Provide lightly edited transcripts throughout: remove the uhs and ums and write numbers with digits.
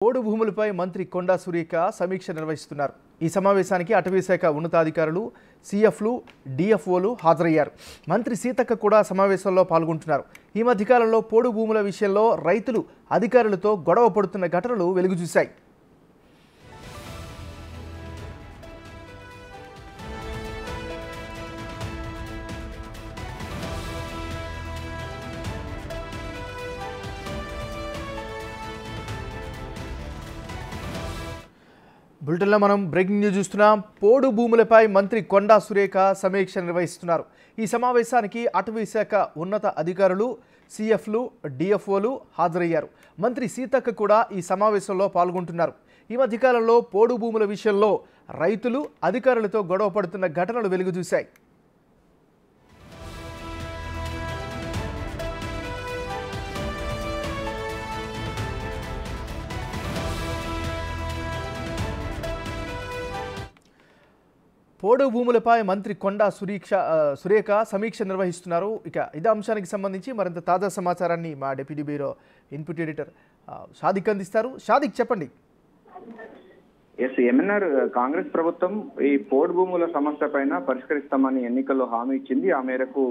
పోడు భూములపై మంత్రి కొండా సురేఖ సమీక్ష నిర్వహిస్తున్నారు. ఈ సమావేశానికి అటవీ శాఖ ఉన్నతాధికారులు, సీఎఫ్లు, డిఎఫ్ఓలు హాజరయ్యారు. మంత్రి సీతక్క కూడా సమావేశంలో పాల్గొంటున్నారు. ఈ మధ్యకాలంలో పోడు భూముల విషయంలో రైతులు అధికారులతో గొడవ పడుతున్న ఘటనలు వెలుగుచూశాయి. బులెటిన్లో మనం బ్రేకింగ్ న్యూస్ చూస్తున్నాం. పోడు భూములపై మంత్రి కొండా సురేఖ సమీక్ష నిర్వహిస్తున్నారు. ఈ సమావేశానికి అటవీ శాఖ ఉన్నత అధికారులు, సీఎఫ్లు, డిఎఫ్ఓలు హాజరయ్యారు. మంత్రి సీతక్క కూడా ఈ సమావేశంలో పాల్గొంటున్నారు. ఈ మధ్యకాలంలో పోడు భూముల విషయంలో రైతులు అధికారులతో గొడవ పడుతున్న ఘటనలు వెలుగుచూశాయి. పోడు భూములపై మంత్రి కొండా సురేఖ సమీక్ష నిర్వహిస్తున్నారు. ఇక ఇదే అంశానికి సంబంధించి మరింత తాజా సమాచారాన్ని మా deputy bureau input editor Sadiq అందిస్తారు. షాదిక్, చెప్పండి. ఎంఎన్ఆర్ కాంగ్రెస్ ప్రభుత్వం ఈ పోడు భూముల సమస్య పైన పరిష్కరిస్తామని ఎన్నికల్లో హామీ ఇచ్చింది. ఆ మేరకు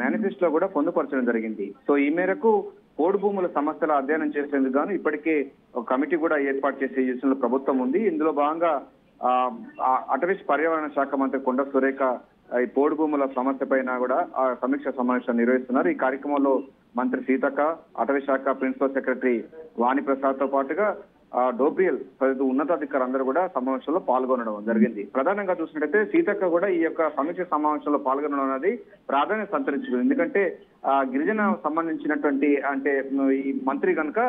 మేనిఫెస్టోలో కూడా పొందుపరచడం జరిగింది. సో ఈ మేరకు పోడు భూముల సమస్యల అధ్యయనం చేసేందుకు గాను ఇప్పటికే ఒక కమిటీ కూడా ఏర్పాటు చేసే యోచనలో ప్రభుత్వం ఉంది. ఇందులో భాగంగా అటవీ పర్యావరణ శాఖ మంత్రి కొండా సురేఖ ఈ పోడు భూముల సమస్య పైన కూడా సమీక్ష సమావేశం నిర్వహిస్తున్నారు. ఈ కార్యక్రమంలో మంత్రి సీతక్క, అటవీ శాఖ ప్రిన్సిపల్ సెక్రటరీ వాణిప్రసాద్ తో పాటుగా డోబ్రియల్ ఉన్నతాధికారులు అందరూ కూడా సమావేశంలో పాల్గొనడం జరిగింది. ప్రధానంగా చూసినట్టయితే సీతక్క కూడా ఈ యొక్క సమీక్ష సమావేశంలో పాల్గొనడం అనేది ప్రాధాన్యత సంతరించుకుంది. ఎందుకంటే గిరిజన సంబంధించినటువంటి ఈ మంత్రి కనుక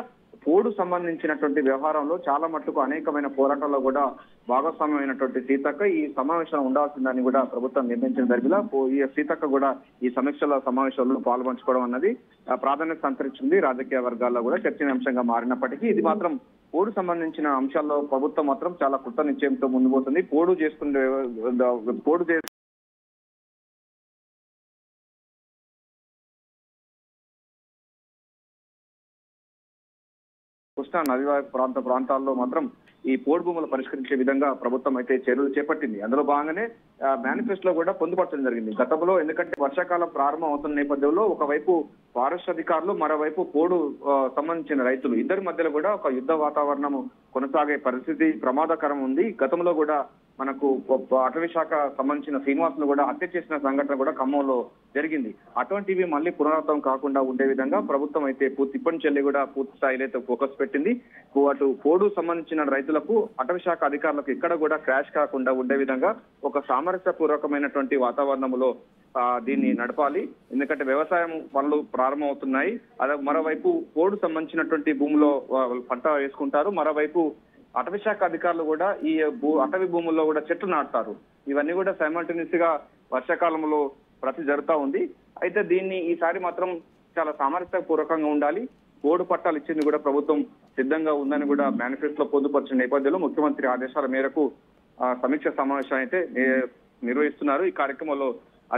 పోడు సంబంధించినటువంటి వ్యవహారంలో చాలా మట్టుకు అనేకమైన పోరాటాల్లో కూడా భాగస్వామ్యమైనటువంటి సీతక్క ఈ సమావేశంలో ఉండాల్సిందని కూడా ప్రభుత్వం నిర్ణయించిన జరిగిలా ఈ సీతక్క కూడా ఈ సమావేశాల్లో పాల్పంచుకోవడం అన్నది ప్రాధాన్యత సంతరించింది. రాజకీయ వర్గాల్లో కూడా చర్చనీయాంశంగా మారినప్పటికీ ఇది మాత్రం పోడు సంబంధించిన అంశాల్లో ప్రభుత్వం మాత్రం చాలా కృత నిశ్చయంతో ముందు పోతుంది. పోడు కృష్ణా నది ప్రాంతాల్లో మాత్రం ఈ పోడు భూములు పరిష్కరించే విధంగా ప్రభుత్వం అయితే చర్యలు చేపట్టింది. అందులో భాగంగానే మేనిఫెస్టోలో కూడా పొందుపరచడం జరిగింది. గతంలో ఎందుకంటే వర్షాకాలం ప్రారంభం అవుతున్న నేపథ్యంలో ఒకవైపు ఫారెస్ట్ అధికారులు, మరోవైపు పోడు సంబంధించిన రైతులు ఇద్దరి మధ్యలో కూడా ఒక యుద్ధ వాతావరణం కొనసాగే పరిస్థితి ప్రమాదకరం ఉంది. గతంలో కూడా మనకు అటవీ శాఖ సంబంధించిన శ్రీనివాసులు కూడా హత్య చేసిన సంఘటన కూడా ఖమ్మంలో జరిగింది. అటువంటివి మళ్ళీ పునరావృతం కాకుండా ఉండే విధంగా ప్రభుత్వం అయితే ఇప్పటి చెల్లి కూడా పూర్తి స్థాయిలో అయితే ఫోకస్ పెట్టింది. అటు పోడు సంబంధించిన రైతులకు, అటవీ శాఖ అధికారులకు ఇక్కడ కూడా క్రాష్ కాకుండా ఉండే విధంగా ఒక సామరస్యపూర్వకమైనటువంటి వాతావరణంలో దీన్ని నడపాలి. ఎందుకంటే వ్యవసాయం పనులు ప్రారంభం అవుతున్నాయి. అదే మరోవైపు పోడు సంబంధించినటువంటి భూమిలో పంట వేసుకుంటారు. మరోవైపు అటవీ శాఖ అధికారులు కూడా ఈ అటవీ భూముల్లో కూడా చెట్లు నాటుతారు. ఇవన్నీ కూడా సైమల్టేనియస్ గా వర్షాకాలంలో జరుగుతూ ఉంది. అయితే దీన్ని ఈసారి మాత్రం చాలా సామరస్యపూర్వకంగా ఉండాలి. పోడు పట్టాలు ఇచ్చింది కూడా ప్రభుత్వం సిద్ధంగా ఉందని కూడా మేనిఫెస్టోలో పొందుపరిచిన నేపథ్యంలో ముఖ్యమంత్రి ఆదేశాల మేరకు సమీక్ష సమావేశం అయితే నిర్వహిస్తున్నారు. ఈ కార్యక్రమంలో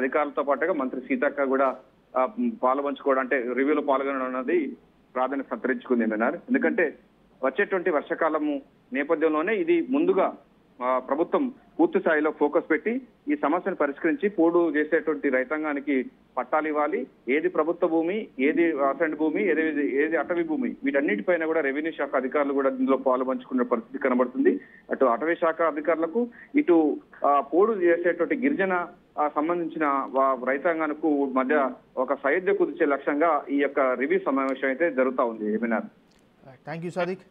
అధికారులతో పాటుగా మంత్రి సీతక్క కూడా పాల్పంచుకోవడం రివ్యూలో పాల్గొనడం అనేది ప్రాధాన్యత సంతరించుకుంది ఏమన్నారు. ఎందుకంటే వచ్చేటువంటి వర్షాకాలము నేపథ్యంలోనే ఇది ముందుగా ప్రభుత్వం పూర్తి స్థాయిలో ఫోకస్ పెట్టి ఈ సమస్యను పరిష్కరించి పోడు చేసేటువంటి రైతాంగానికి పట్టాలు ఇవ్వాలి. ఏది ప్రభుత్వ భూమి, ఏది అసెంట్ భూమి, ఏది అటవీ భూమి, వీటన్నిటిపైన కూడా రెవెన్యూ శాఖ అధికారులు కూడా ఇందులో పాల్పంచుకునే పరిస్థితి కనబడుతుంది. అటు అటవీ శాఖ అధికారులకు, ఇటు పోడు చేసేటువంటి గిరిజన సంబంధించిన రైతాంగానికి మధ్య ఒక సయోధ్య కుదిర్చే లక్ష్యంగా ఈ యొక్క రివ్యూ సమావేశం అయితే జరుగుతూ ఉంది. ఏమైనా థ్యాంక్ యూ సాదిక్.